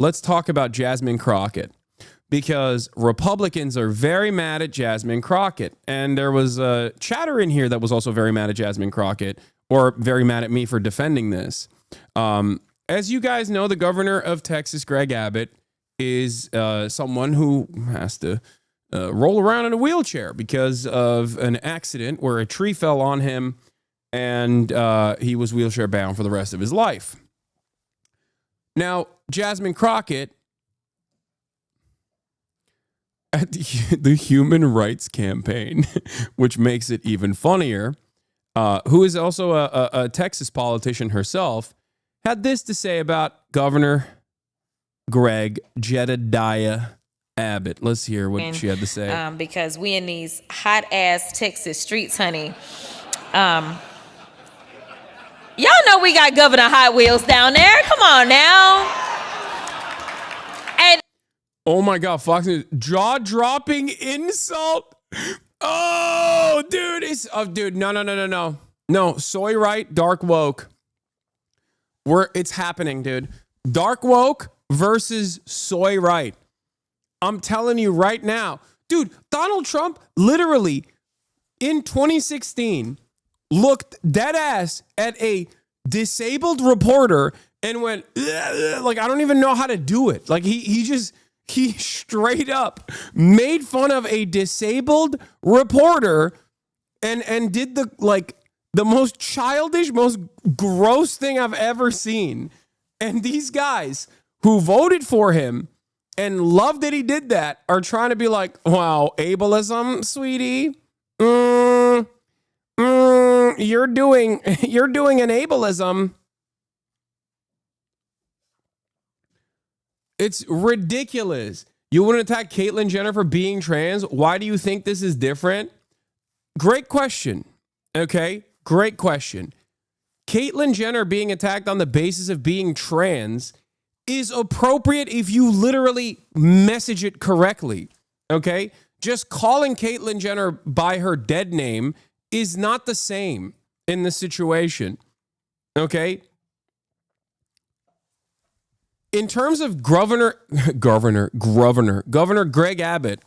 let's talk about Jasmine Crockett, because Republicans are very mad at Jasmine Crockett. And there was a chatter in here that was also very mad at Jasmine Crockett, or very mad at me for defending this. As you guys know, the governor of Texas, Greg Abbott, is someone who has to roll around in a wheelchair because of an accident where a tree fell on him and he was wheelchair bound for the rest of his life. Now, Jasmine Crockett at the Human Rights Campaign, which makes it even funnier, who is also a Texas politician herself, had this to say about Governor Greg Jedediah Abbott. Let's hear what she had to say. Because we in these hot-ass Texas streets, honey. Y'all know we got Governor Hotwheels down there. Come on now. And oh my God, Fox News, jaw-dropping insult. Oh, dude, no, soy right, dark woke. It's happening, dude. Dark woke versus soy right. I'm telling you right now, dude, Donald Trump literally in 2016 looked dead ass at a disabled reporter and went, like, I don't even know how to do it. Like he straight up made fun of a disabled reporter and did the most childish, most gross thing I've ever seen. And these guys who voted for him and loved that he did that are trying to be like, wow, ableism, sweetie. You're doing an ableism. It's ridiculous. You wouldn't attack Caitlyn Jenner for being trans. Why do you think this is different? Great question. Okay, great question. Caitlyn Jenner being attacked on the basis of being trans is appropriate if you literally message it correctly. Okay, just calling Caitlyn Jenner by her dead name is not the same in this situation. Okay. In terms of Governor Greg Abbott,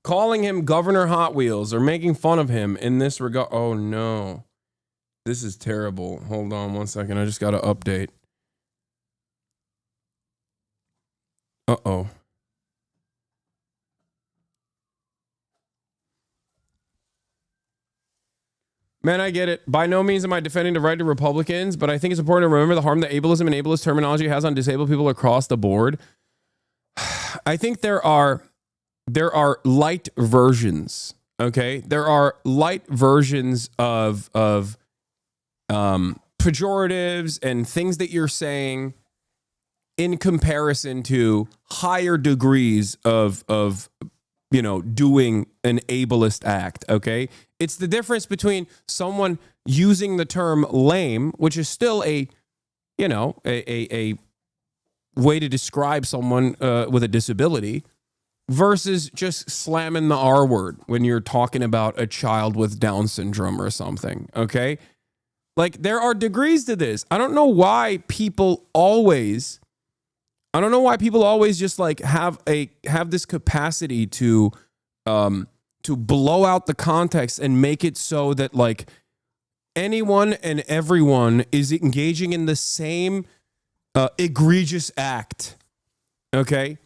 calling him Governor Hot Wheels or making fun of him in this regard. Oh no, this is terrible. Hold on one second. I just got to update. Uh-oh. Man, I get it. By no means am I defending the right to Republicans, but I think it's important to remember the harm that ableism and ableist terminology has on disabled people across the board. I think there are light versions, okay? There are light versions of pejoratives and things that you're saying in comparison to higher degrees of doing an ableist act, okay? It's the difference between someone using the term lame, which is still a way to describe someone with a disability, versus just slamming the R word when you're talking about a child with Down syndrome or something, okay? Like, there are degrees to this. I don't know why people always just like have this capacity to blow out the context and make it so that like anyone and everyone is engaging in the same egregious act. Okay?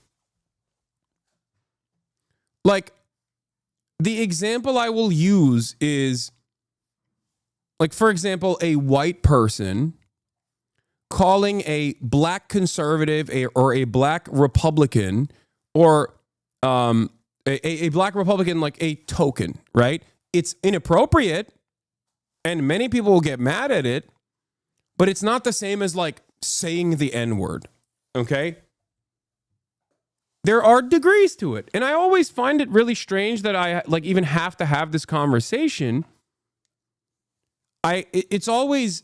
Like, the example I will use is, like, for example, a white person calling a black conservative or a black Republican or a black Republican like a token, right? It's inappropriate and many people will get mad at it, but it's not the same as like saying the N-word, okay? There are degrees to it. And I always find it really strange that I like even have to have this conversation. It's always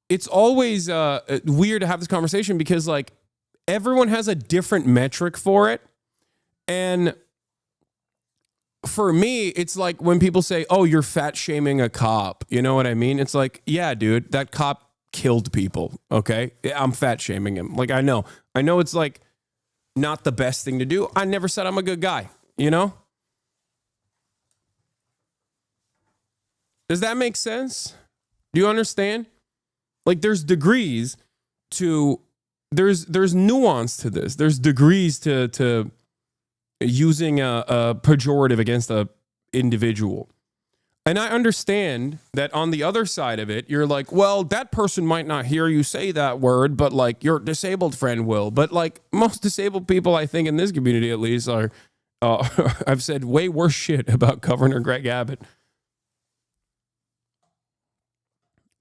weird to have this conversation because like everyone has a different metric for it. And for me, it's like when people say, oh, you're fat shaming a cop. You know what I mean? It's like, yeah, dude, that cop killed people. Okay. I'm fat shaming him. Like, I know I know it's like not the best thing to do. I never said I'm a good guy, you know? Does that make sense? Do you understand? Like there's degrees to there's nuance to this. There's degrees to using a pejorative against a individual. And I understand that on the other side of it, you're like, well, that person might not hear you say that word, but like your disabled friend will. But like most disabled people, I think in this community at least, are I've said way worse shit about Governor Greg Abbott.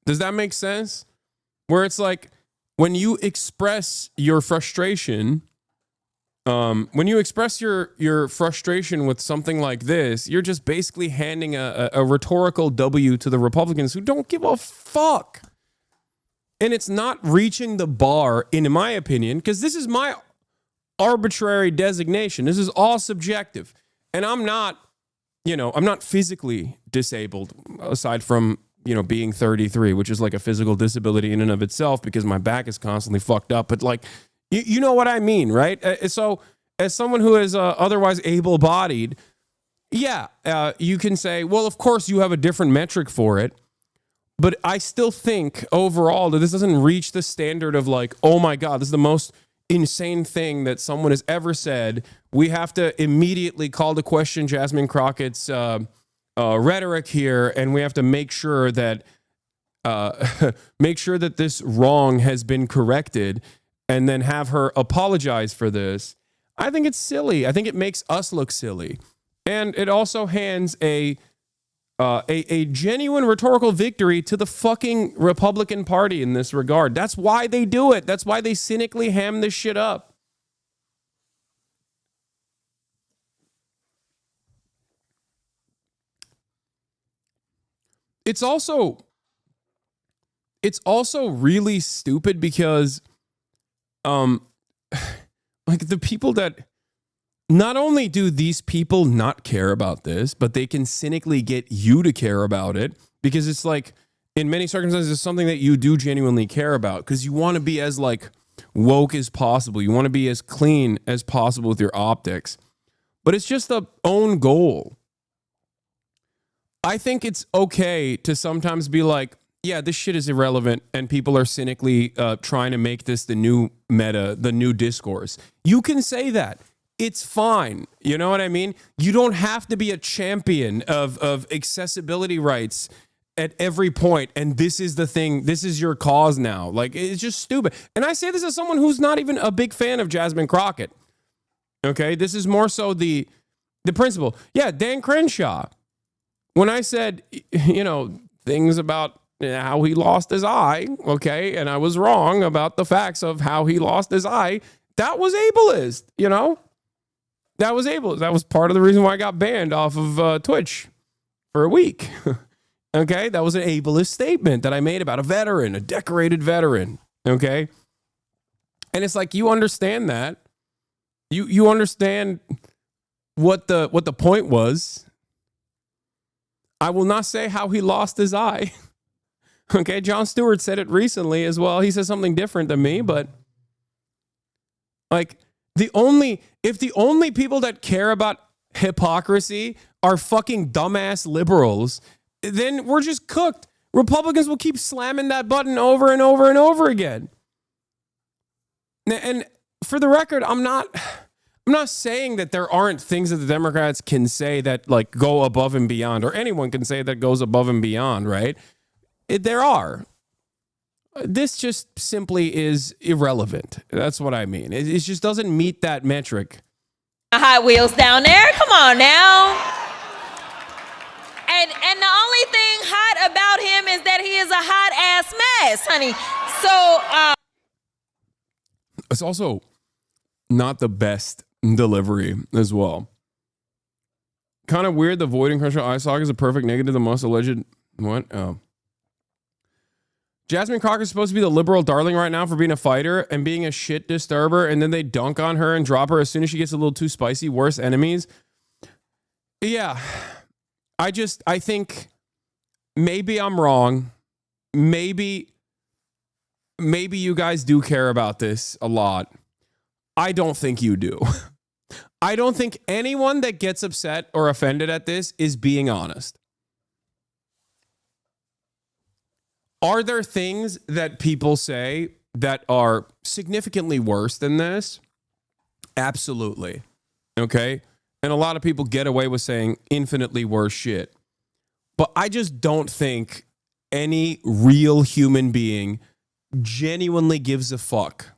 Does that make sense? Where it's like when you express your frustration, when you express your frustration with something like this, you're just basically handing a rhetorical W to the Republicans who don't give a fuck. And it's not reaching the bar, in my opinion, because this is my arbitrary designation. This is all subjective. And I'm not physically disabled aside from, being 33, which is like a physical disability in and of itself because my back is constantly fucked up. But like, you know what I mean, right? So as someone who is otherwise able-bodied, you can say, well, of course you have a different metric for it. But I still think overall that this doesn't reach the standard of like, oh my God, this is the most insane thing that someone has ever said. We have to immediately call to question Jasmine Crockett's rhetoric here, and we have to make sure that this wrong has been corrected, and then have her apologize for this. I think it's silly. I think it makes us look silly, and it also hands a genuine rhetorical victory to the fucking Republican Party in this regard. That's why they do it. That's why they cynically ham this shit up. It's also really stupid because like the people that not only do these people not care about this, but they can cynically get you to care about it because it's like in many circumstances it's something that you do genuinely care about because you want to be as like woke as possible. You want to be as clean as possible with your optics, but it's just a own goal. I think it's okay to sometimes be like, yeah, this shit is irrelevant and people are cynically trying to make this the new meta, the new discourse. You can say that. It's fine. You know what I mean? You don't have to be a champion of accessibility rights at every point. And this is the thing. This is your cause now. Like, it's just stupid. And I say this as someone who's not even a big fan of Jasmine Crockett. Okay? This is more so the principle. Yeah, Dan Crenshaw. When I said, things about how he lost his eye, okay, and I was wrong about the facts of how he lost his eye, that was ableist, That was ableist. That was part of the reason why I got banned off of Twitch for a week, okay? That was an ableist statement that I made about a veteran, a decorated veteran, okay? And it's like, you understand that. You understand what the point was. I will not say how he lost his eye. Okay, Jon Stewart said it recently as well. He said something different than me, but like if the only people that care about hypocrisy are fucking dumbass liberals, then we're just cooked. Republicans will keep slamming that button over and over and over again. And for the record, I'm not saying that there aren't things that the Democrats can say that like go above and beyond, or anyone can say that goes above and beyond, right? There are. This just simply is irrelevant. That's what I mean. It just doesn't meet that metric. Hot Wheels down there. Come on now. And the only thing hot about him is that he is a hot ass mess, honey. So it's also not the best delivery as well. Kind of weird. The voiding crusher eye socket is a perfect negative. The most alleged what? Oh. Jasmine Crockett is supposed to be the liberal darling right now for being a fighter and being a shit disturber, and then they dunk on her and drop her as soon as she gets a little too spicy. Worse enemies. Yeah. I think maybe I'm wrong. Maybe you guys do care about this a lot. I don't think you do. I don't think anyone that gets upset or offended at this is being honest. Are there things that people say that are significantly worse than this? Absolutely. Okay? And a lot of people get away with saying infinitely worse shit. But I just don't think any real human being genuinely gives a fuck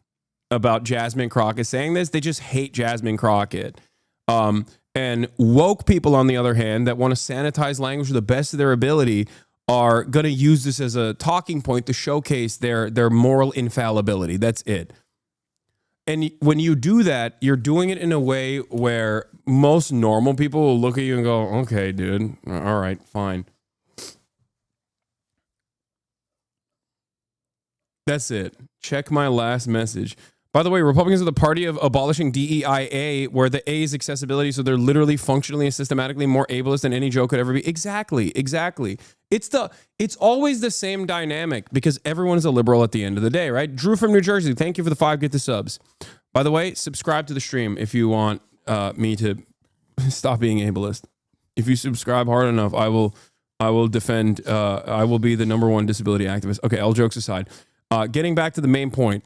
about Jasmine Crockett saying this. They just hate Jasmine Crockett. And woke people, on the other hand, that want to sanitize language to the best of their ability are going to use this as a talking point to showcase their moral infallibility. That's it. And when you do that, you're doing it in a way where most normal people will look at you and go, okay, dude, all right, fine. That's it. Check my last message. By the way, Republicans are the party of abolishing DEIA, where the A is accessibility, so they're literally functionally and systematically more ableist than any joke could ever be. Exactly. It's always the same dynamic because everyone is a liberal at the end of the day, right? Drew from New Jersey, thank you for the 5 get the subs. By the way, subscribe to the stream if you want me to stop being ableist. If you subscribe hard enough, I will defend. I will be the #1 disability activist. Okay, all jokes aside, getting back to the main point.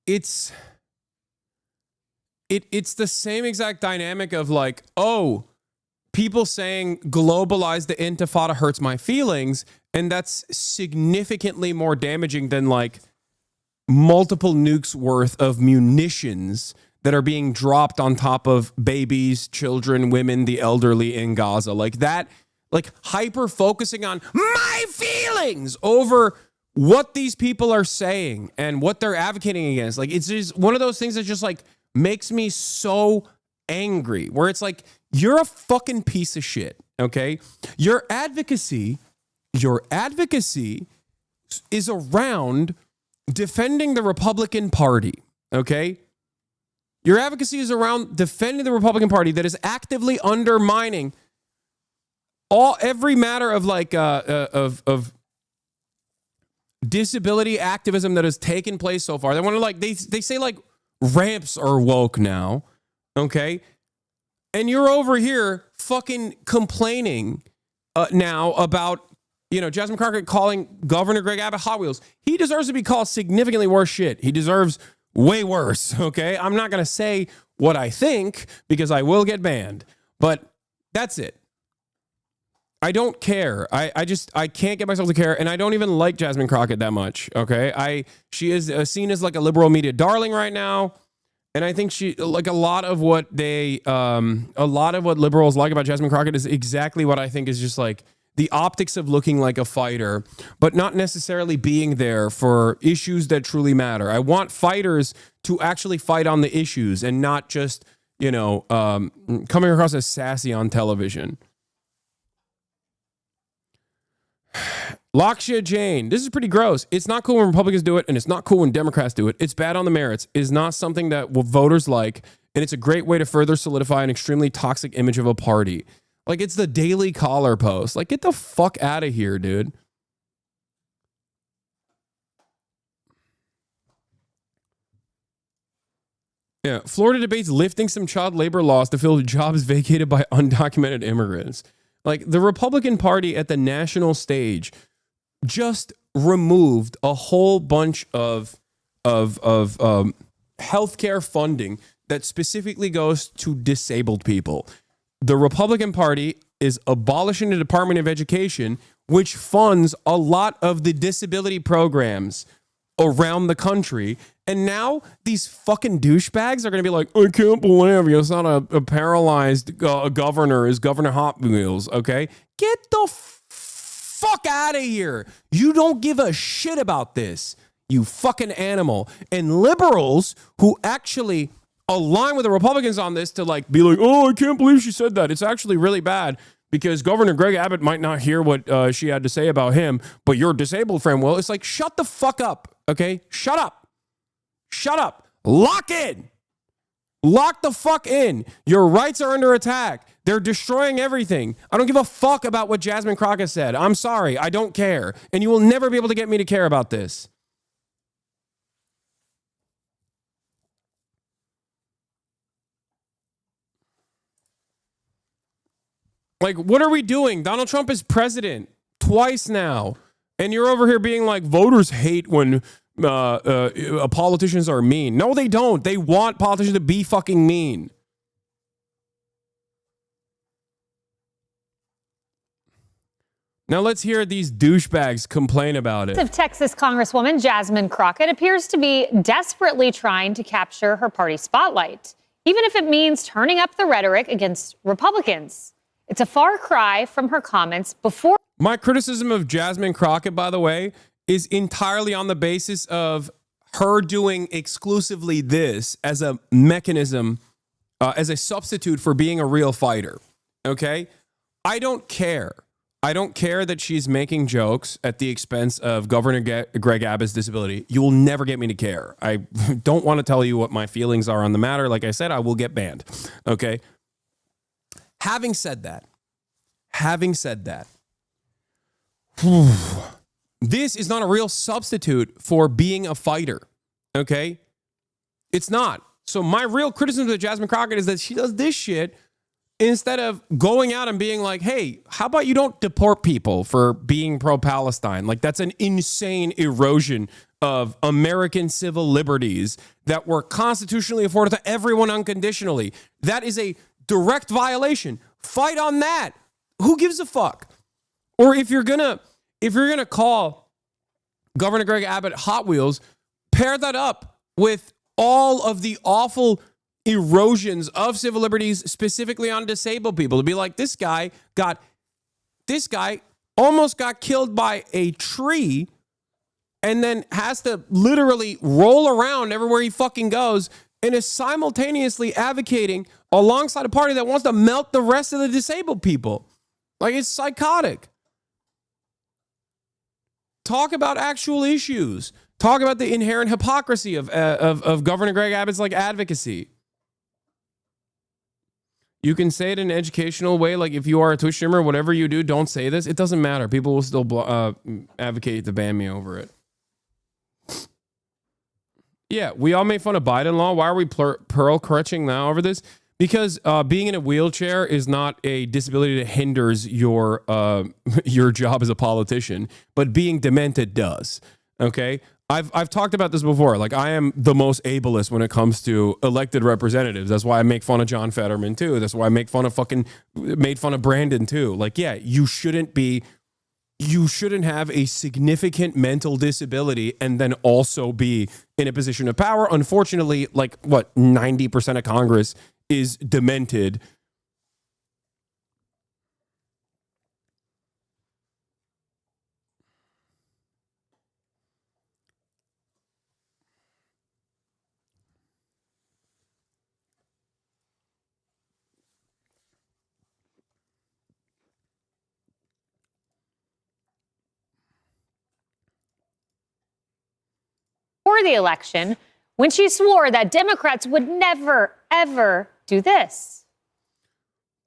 It's the same exact dynamic of like, oh, people saying globalize the intifada hurts my feelings, and that's significantly more damaging than like multiple nukes worth of munitions that are being dropped on top of babies, children, women, the elderly in Gaza. Like that, like hyper focusing on my feelings over what these people are saying and what they're advocating against. Like, it's just one of those things that just like makes me so angry, where it's like, you're a fucking piece of shit. Okay. Your advocacy is around defending the Republican Party. Okay. Your advocacy is around defending the Republican Party that is actively undermining every matter of like, of disability activism that has taken place so far. They want to like, they say like ramps are woke now. Okay. And you're over here fucking complaining now about, Jasmine Crockett calling Governor Greg Abbott Hotwheels. He deserves to be called significantly worse shit. He deserves way worse. Okay. I'm not going to say what I think because I will get banned, but that's it. I don't care. I can't get myself to care, and I don't even like Jasmine Crockett that much. Okay, she is seen as like a liberal media darling right now, and I think she like a lot of what liberals like about Jasmine Crockett is exactly what I think is just like the optics of looking like a fighter, but not necessarily being there for issues that truly matter. I want fighters to actually fight on the issues and not just coming across as sassy on television. Lakshya Jain, this is pretty gross. It's not cool when Republicans do it, and it's not cool when Democrats do it. It's bad on the merits. It is not something that voters like, and it's a great way to further solidify an extremely toxic image of a party. Like, it's the Daily Caller post. Like, get the fuck out of here, dude. Yeah, Florida debates lifting some child labor laws to fill jobs vacated by undocumented immigrants. Like, the Republican Party at the national stage just removed a whole bunch of healthcare funding that specifically goes to disabled people. The Republican Party is abolishing the Department of Education, which funds a lot of the disability programs around the country. And now these fucking douchebags are going to be like, I can't believe it's not a paralyzed governor, is Governor Hotwheels. Okay. Get the fuck out of here. You don't give a shit about this, you fucking animal. And liberals who actually align with the Republicans on this to like be like, oh, I can't believe she said that. It's actually really bad because Governor Greg Abbott might not hear what she had to say about him, but your disabled friend will. It's like, shut the fuck up. Okay. Shut up. Shut up. Lock in. Lock the fuck in. Your rights are under attack. They're destroying everything. I don't give a fuck about what Jasmine Crockett said. I'm sorry. I don't care. And you will never be able to get me to care about this. Like, what are we doing? Donald Trump is president twice now. And you're over here being like, voters hate when politicians are mean. No, they don't. They want politicians to be fucking mean. Now let's hear these douchebags complain about it. Texas Congresswoman Jasmine Crockett appears to be desperately trying to capture her party spotlight, even if it means turning up the rhetoric against Republicans. It's a far cry from her comments before. My criticism of Jasmine Crockett, by the way, is entirely on the basis of her doing exclusively this as a mechanism, as a substitute for being a real fighter. Okay? I don't care. I don't care that she's making jokes at the expense of Governor Greg Abbott's disability. You will never get me to care. I don't want to tell you what my feelings are on the matter. Like I said, I will get banned. Okay? Having said that, this is not a real substitute for being a fighter. Okay? It's not. So my real criticism of Jasmine Crockett is that she does this shit instead of going out and being like, hey, how about you don't deport people for being pro-Palestine? Like, that's an insane erosion of American civil liberties that were constitutionally afforded to everyone unconditionally. That is a direct violation. Fight on that. Who gives a fuck? Or if you're gonna call Governor Greg Abbott Hotwheels, pair that up with all of the awful erosions of civil liberties, specifically on disabled people, to be like, this guy almost got killed by a tree and then has to literally roll around everywhere he fucking goes and is simultaneously advocating alongside a party that wants to melt the rest of the disabled people. Like, it's psychotic. Talk about actual issues. Talk about the inherent hypocrisy of Governor Greg Abbott's like advocacy. You can say it in an educational way, like if you are a Twitch streamer, whatever you do, don't say this. It doesn't matter. People will still advocate to ban me over it. Yeah, we all made fun of Biden law. Why are we pearl crutching now over this? Because being in a wheelchair is not a disability that hinders your job as a politician, but being demented does. Okay? I've talked about this before. Like, I am the most ableist when it comes to elected representatives. That's why I make fun of John Fetterman too. That's why I made fun of Brandon too. Like, yeah, you shouldn't have a significant mental disability and then also be in a position of power. Unfortunately, like 90% of Congress is demented. Before the election, when she swore that Democrats would never, ever do this.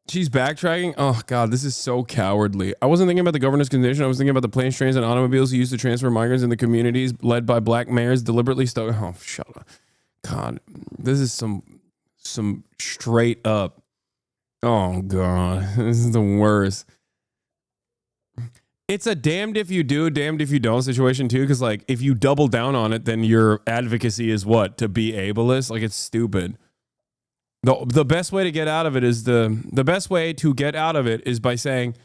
She's backtracking. Oh, God, this is so cowardly. I wasn't thinking about the governor's condition. I was thinking about the planes, trains, and automobiles used to transfer migrants in the communities led by black mayors deliberately Oh, shut up. God, this is some straight up. Oh, God, this is the worst. It's a damned if you do, damned if you don't situation too. Because like, if you double down on it, then your advocacy is what? To be ableist? Like, it's stupid. The best way to get out of it is by saying,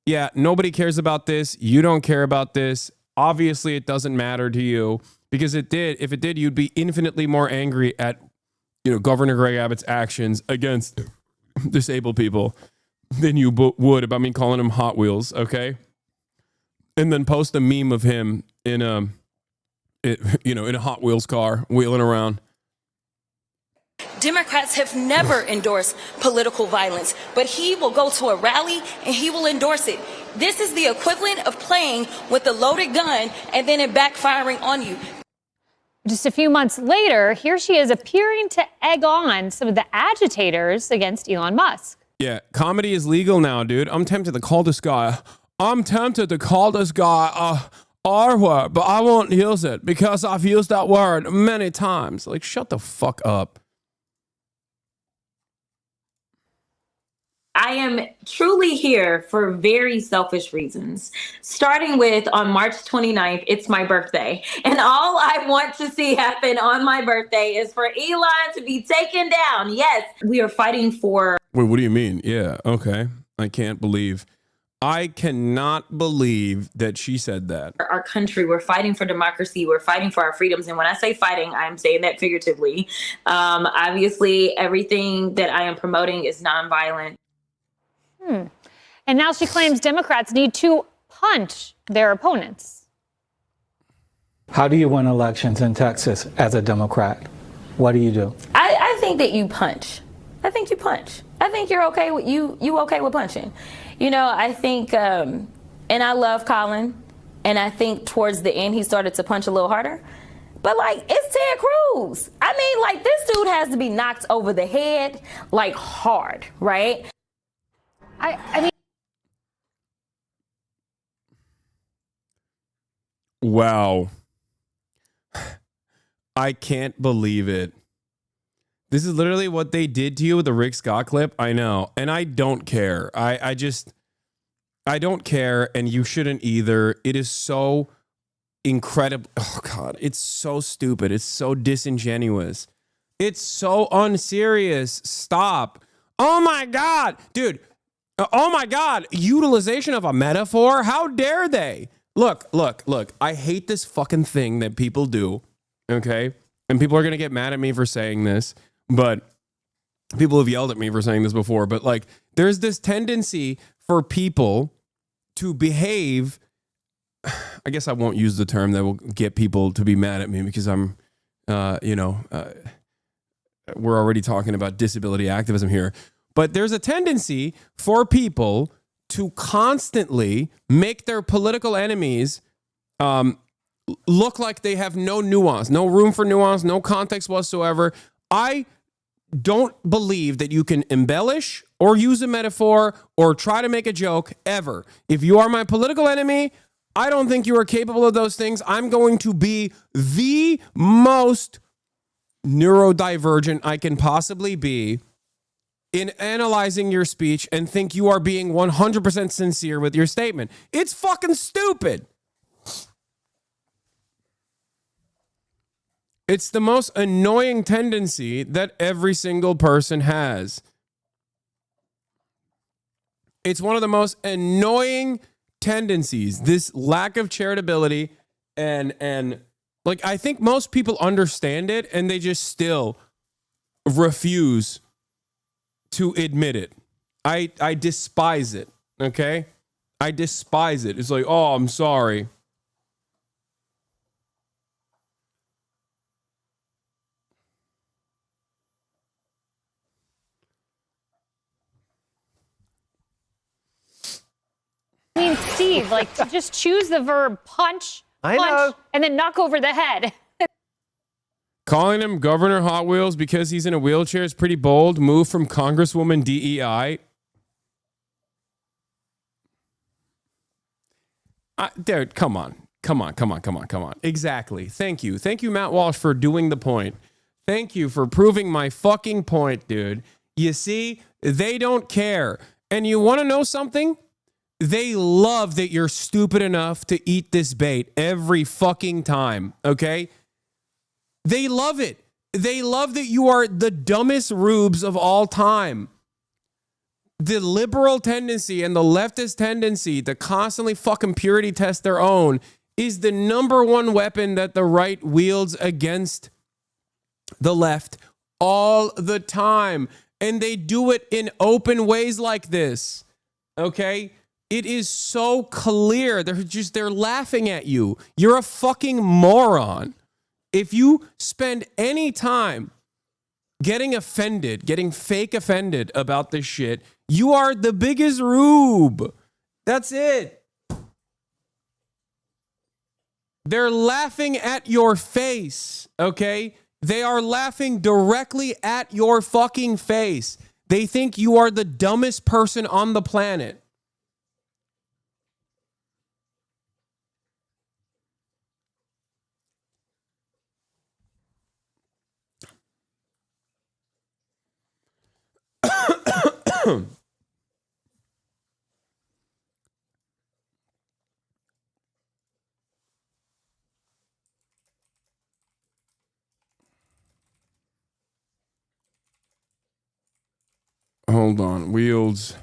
yeah, nobody cares about this. You don't care about this. Obviously, it doesn't matter to you, because if it did, you'd be infinitely more angry at, Governor Greg Abbott's actions against disabled people than you would about me calling him Hot Wheels. Okay. And then post a meme of him in a Hot Wheels car wheeling around. Democrats have never endorsed political violence, but he will go to a rally and he will endorse it. This is the equivalent of playing with a loaded gun and then it backfiring on you. Just a few months later, here she is appearing to egg on some of the agitators against Elon Musk. Yeah, comedy is legal now, dude. I'm tempted to call this guy R-word, but I won't use it because I've used that word many times. Like, shut the fuck up. I am truly here for very selfish reasons. Starting with on March 29th, it's my birthday. And all I want to see happen on my birthday is for Elon to be taken down. Yes, we are fighting for. Wait, what do you mean? Yeah, okay. I cannot believe that she said that. Our country, we're fighting for democracy, we're fighting for our freedoms. And when I say fighting, I'm saying that figuratively. Obviously, everything that I am promoting is nonviolent. And now she claims Democrats need to punch their opponents. How do you win elections in Texas as a Democrat? What do you do? I think that you punch. I think you punch. I think you're okay with you okay with punching. You know, I think, and I love Colin, and I think towards the end he started to punch a little harder. But like, it's Ted Cruz. I mean, like, this dude has to be knocked over the head, like, hard, right? I mean, Wow. I can't believe it. This is literally what they did to you with the Rick Scott clip. I know. And I don't care. I don't care. And you shouldn't either. It is so incredible. Oh, God. It's so stupid. It's so disingenuous. It's so unserious. Stop. Oh, my God. Dude. Oh, my God. Utilization of a metaphor. How dare they? Look. I hate this fucking thing that people do. Okay? And people are going to get mad at me for saying this. But people have yelled at me for saying this before, but like there's this tendency for people to behave. I guess I won't use the term that will get people to be mad at me because we're already talking about disability activism here. But there's a tendency for people to constantly make their political enemies look like they have no nuance, no room for nuance, no context whatsoever. I don't believe that you can embellish or use a metaphor or try to make a joke ever. If you are my political enemy, I don't think you are capable of those things. I'm going to be the most neurodivergent I can possibly be in analyzing your speech and think you are being 100% sincere with your statement. It's fucking stupid. It's the most annoying tendency that every single person has. It's one of the most annoying tendencies, this lack of charitability and like I think most people understand it and they just still refuse to admit it. I despise it, okay? I despise it. It's like, "Oh, I'm sorry." I mean, Steve, like to just choose the verb punch, I know. and then knock over the head. Calling him Governor Hot Wheels because he's in a wheelchair is pretty bold. Move from Congresswoman DEI. Dude, come on. Exactly. Thank you. Thank you, Matt Walsh, for doing the point. Thank you for proving my fucking point, dude. You see, they don't care. And you want to know something? They love that you're stupid enough to eat this bait every fucking time, okay? They love it. They love that you are the dumbest rubes of all time. The liberal tendency and the leftist tendency to constantly fucking purity test their own is the number one weapon that the right wields against the left all the time. And they do it in open ways like this, okay? It is so clear. They're laughing at you. You're a fucking moron. If you spend any time getting offended, getting fake offended about this shit, you are the biggest rube. That's it. They're laughing at your face, okay? They are laughing directly at your fucking face. They think you are the dumbest person on the planet. Hold on. Wheels.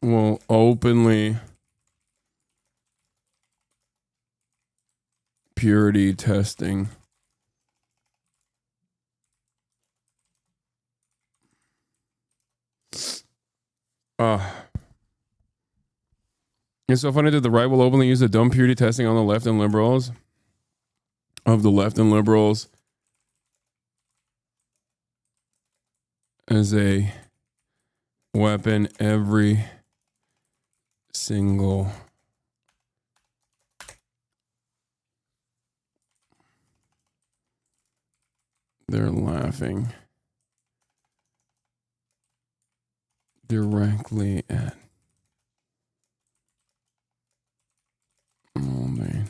Will openly purity testing. It's so funny that the right will openly use the dumb purity testing on the left and liberals. Of the left and liberals as a weapon every single they're laughing directly at oh man.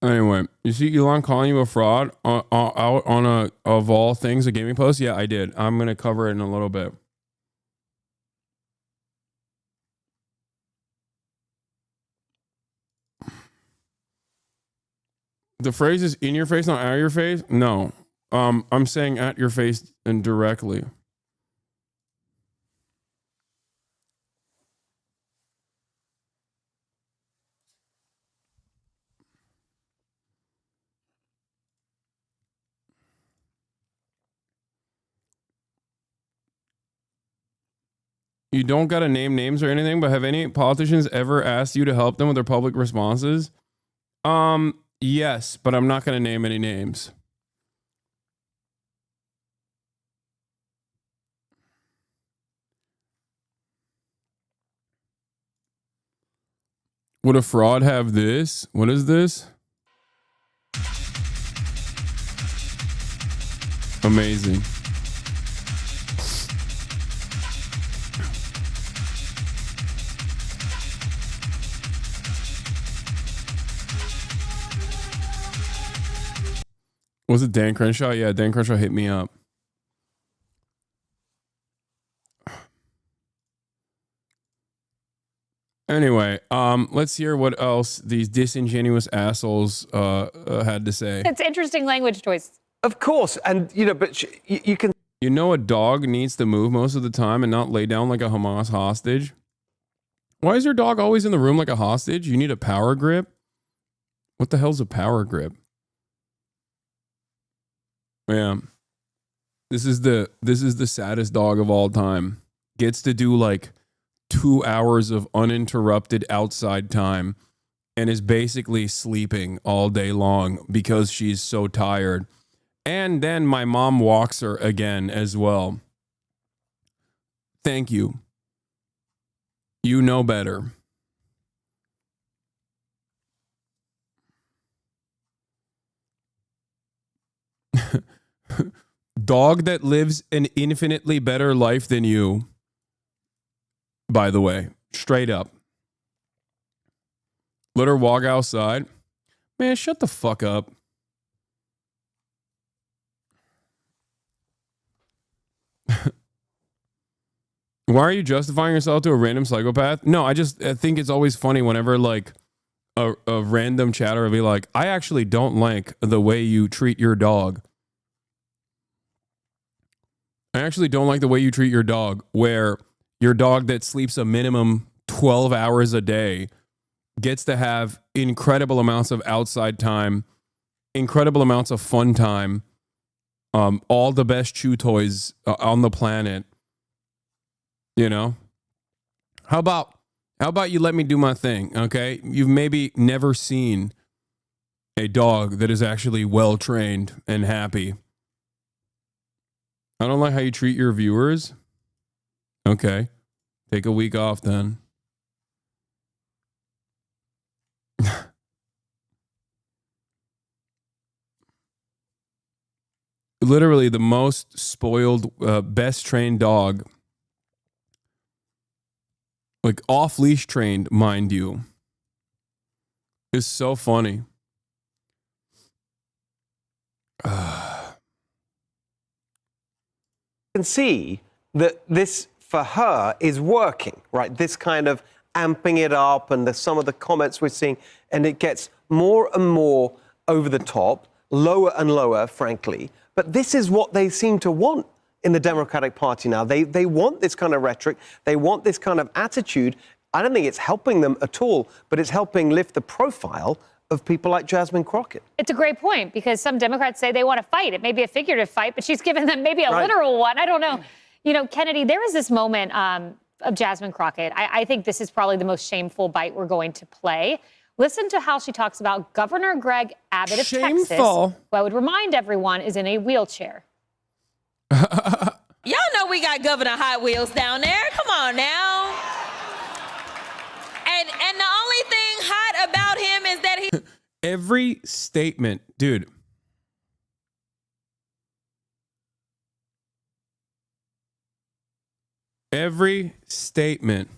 Anyway, you see Elon calling you a fraud out on a of all things a gaming post? Yeah, I did. I'm gonna cover it in a little bit. The phrase is in your face, not at your face. No, I'm saying at your face and directly. You don't got to name names or anything, but have any politicians ever asked you to help them with their public responses? Yes, but I'm not going to name any names. Would a fraud have this? What is this? Amazing. Was it Dan Crenshaw? Yeah, Dan Crenshaw hit me up. Anyway, let's hear what else these disingenuous assholes had to say. It's interesting language choice. Of course, and you know, but you can. You know, a dog needs to move most of the time and not lay down like a Hamas hostage. Why is your dog always in the room like a hostage? You need a power grip. What the hell's a power grip? Yeah, this is the saddest dog of all time. Gets to do like 2 hours of uninterrupted outside time and is basically sleeping all day long because she's so tired. And then my mom walks her again as well. Thank you. You know better. Dog that lives an infinitely better life than you. By the way, straight up. Let her walk outside. Man, shut the fuck up. Why are you justifying yourself to a random psychopath? No, I think it's always funny whenever like a random chatter will be like, I actually don't like the way you treat your dog. I actually don't like the way you treat your dog, where your dog that sleeps a minimum 12 hours a day gets to have incredible amounts of outside time, incredible amounts of fun time, all the best chew toys on the planet. You know? How about you let me do my thing, okay? You've maybe never seen a dog that is actually well trained and happy. I don't like how you treat your viewers. Okay. Take a week off then. Literally the most spoiled, best trained dog like off leash trained, mind you, is so funny. Can see that this for her is working, right? This kind of amping it up, and some of the comments we're seeing, and it gets more and more over the top, lower and lower, frankly. But this is what they seem to want in the Democratic Party now. They want this kind of rhetoric. They want this kind of attitude. I don't think it's helping them at all, but it's helping lift the profile of people like Jasmine Crockett. It's a great point, because some Democrats say they want to fight. It may be a figurative fight, but she's given them maybe a literal one. I don't know. You know, Kennedy, there was this moment of Jasmine Crockett. I think this is probably the most shameful bite we're going to play. Listen to how she talks about Governor Greg Abbott of Texas, who I would remind everyone is in a wheelchair. Y'all know we got Governor Hot Wheels down there. Come on now. And the only thing hot about him is that he... Every statement, dude. Every statement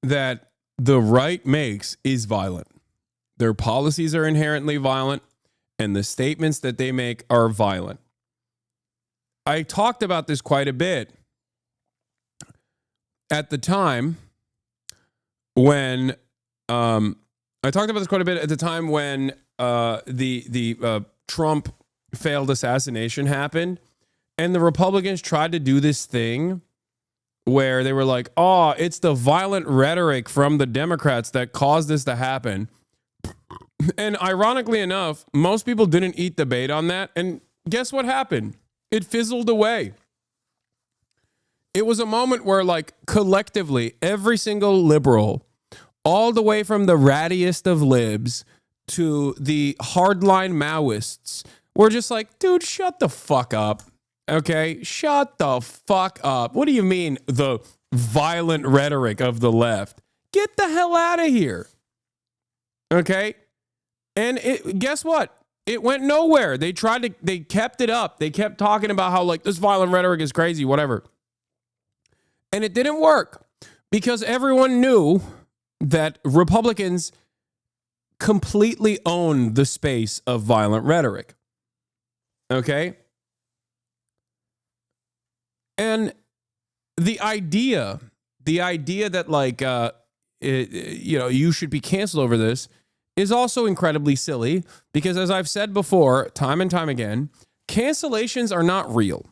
that the right makes is violent. Their policies are inherently violent, and the statements that they make are violent. I talked about this quite a bit at the time when the Trump failed assassination happened, and the Republicans tried to do this thing where they were like, oh, it's the violent rhetoric from the Democrats that caused this to happen. And ironically enough, most people didn't eat the bait on that. And guess what happened? It fizzled away. It was a moment where, like, collectively, every single liberal, all the way from the rattiest of libs to the hardline Maoists, were just like, dude, shut the fuck up. Okay? Shut the fuck up. What do you mean, the violent rhetoric of the left? Get the hell out of here. Okay? And guess what? It went nowhere. They kept it up. They kept talking about how, like, this violent rhetoric is crazy, whatever. And it didn't work because everyone knew that Republicans completely own the space of violent rhetoric. Okay? And the idea that, like, you should be canceled over this is also incredibly silly because, as I've said before, time and time again, cancellations are not real.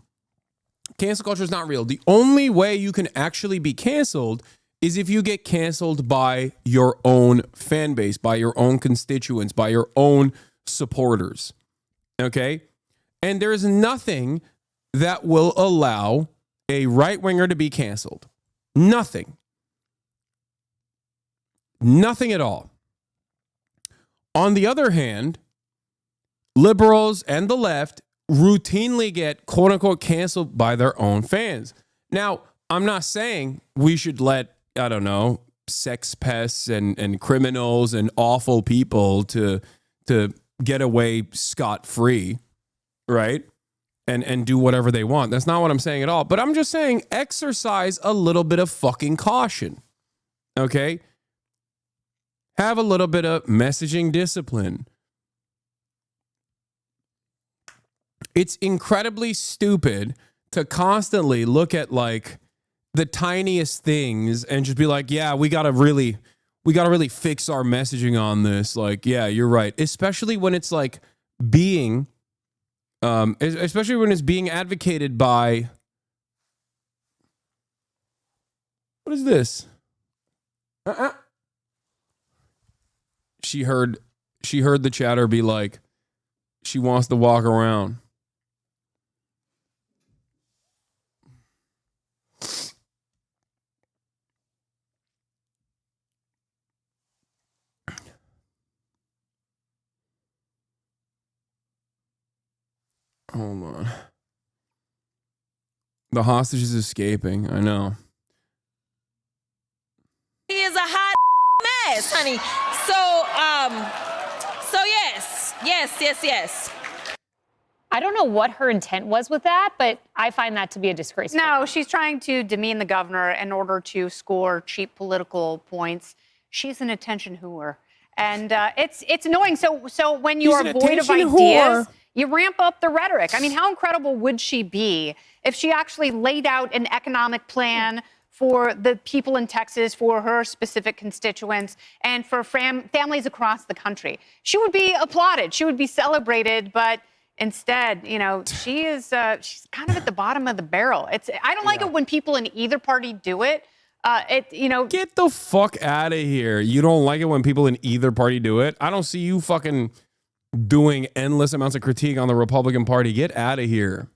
Cancel culture is not real. The only way you can actually be canceled is if you get canceled by your own fan base, by your own constituents, by your own supporters. Okay? And there is nothing that will allow a right-winger to be canceled. Nothing. Nothing at all. On the other hand, liberals and the left routinely get quote-unquote canceled by their own fans. Now, I'm not saying we should let, I don't know, sex pests and criminals and awful people to get away scot-free, right? And do whatever they want. That's not what I'm saying at all. But I'm just saying exercise a little bit of fucking caution, okay? Have a little bit of messaging discipline. It's incredibly stupid to constantly look at, like, the tiniest things and just be like, yeah, we gotta really fix our messaging on this. Like, yeah, you're right. Especially when it's like especially when it's being advocated by, what is this? She heard the chatter be like, she wants to walk around. Hold on. The hostage is escaping. I know. He is a hot mess, honey. So yes. I don't know what her intent was with that, but I find that to be a disgrace. No, she's trying to demean the governor in order to score cheap political points. She's an attention whore. And it's annoying. So when you are void of ideas, you ramp up the rhetoric. I mean, how incredible would she be if she actually laid out an economic plan for the people in Texas, for her specific constituents, and for families across the country? She would be applauded. She would be celebrated. But instead, she's kind of at the bottom of the barrel. I don't like it when people in either party do it. Get the fuck out of here. You don't like it when people in either party do it? I don't see you fucking doing endless amounts of critique on the Republican Party. Get out of here.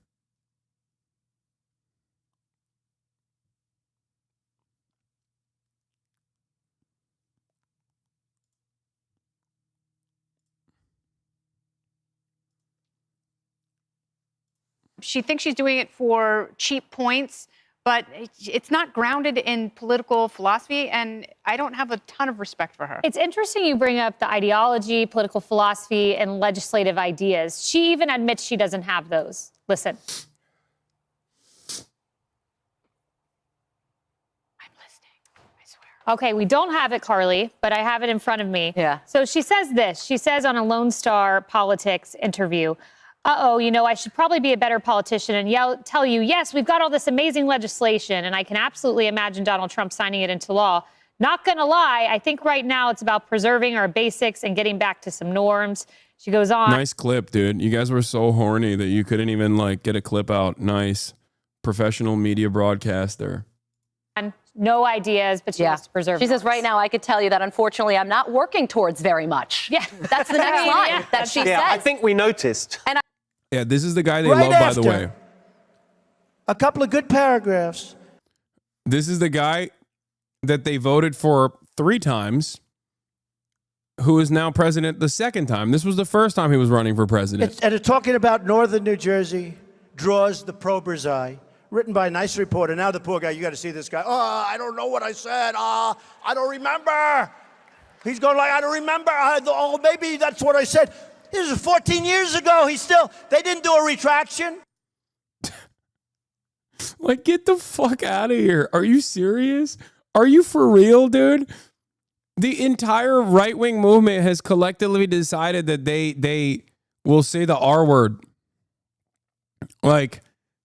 She thinks she's doing it for cheap points, but it's not grounded in political philosophy, and I don't have a ton of respect for her. It's interesting you bring up the ideology, political philosophy, and legislative ideas. She even admits she doesn't have those. Listen. I'm listening, I swear. Okay, we don't have it, Carly, but I have it in front of me. Yeah. So she says this. She says on a Lone Star Politics interview, I should probably be a better politician and tell you, yes, we've got all this amazing legislation, and I can absolutely imagine Donald Trump signing it into law. Not going to lie, I think right now it's about preserving our basics and getting back to some norms. She goes on. Nice clip, dude. You guys were so horny that you couldn't even get a clip out. Nice. Professional media broadcaster. No ideas, but she wants to preserve. She says right now, I could tell you that unfortunately I'm not working towards very much. Yeah. That's the next line that she says. Yeah, I think we noticed. Yeah, this is the guy they love, by the way. A couple of good paragraphs. This is the guy that they voted for 3 times, who is now president the second time. This was the first time he was running for president. And it's talking about northern New Jersey draws the prober's eye. Written by a nice reporter. Now the poor guy, you got to see this guy. Oh, I don't know what I said. I don't remember. He's going like, I don't remember. Maybe that's what I said. This was 14 years ago. They didn't do a retraction. Get the fuck out of here. Are you serious? Are you for real, dude? The entire right-wing movement has collectively decided that they will say the R word.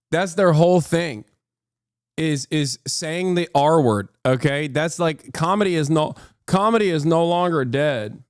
That's their whole thing, is saying the R word, okay? That's comedy is no longer dead.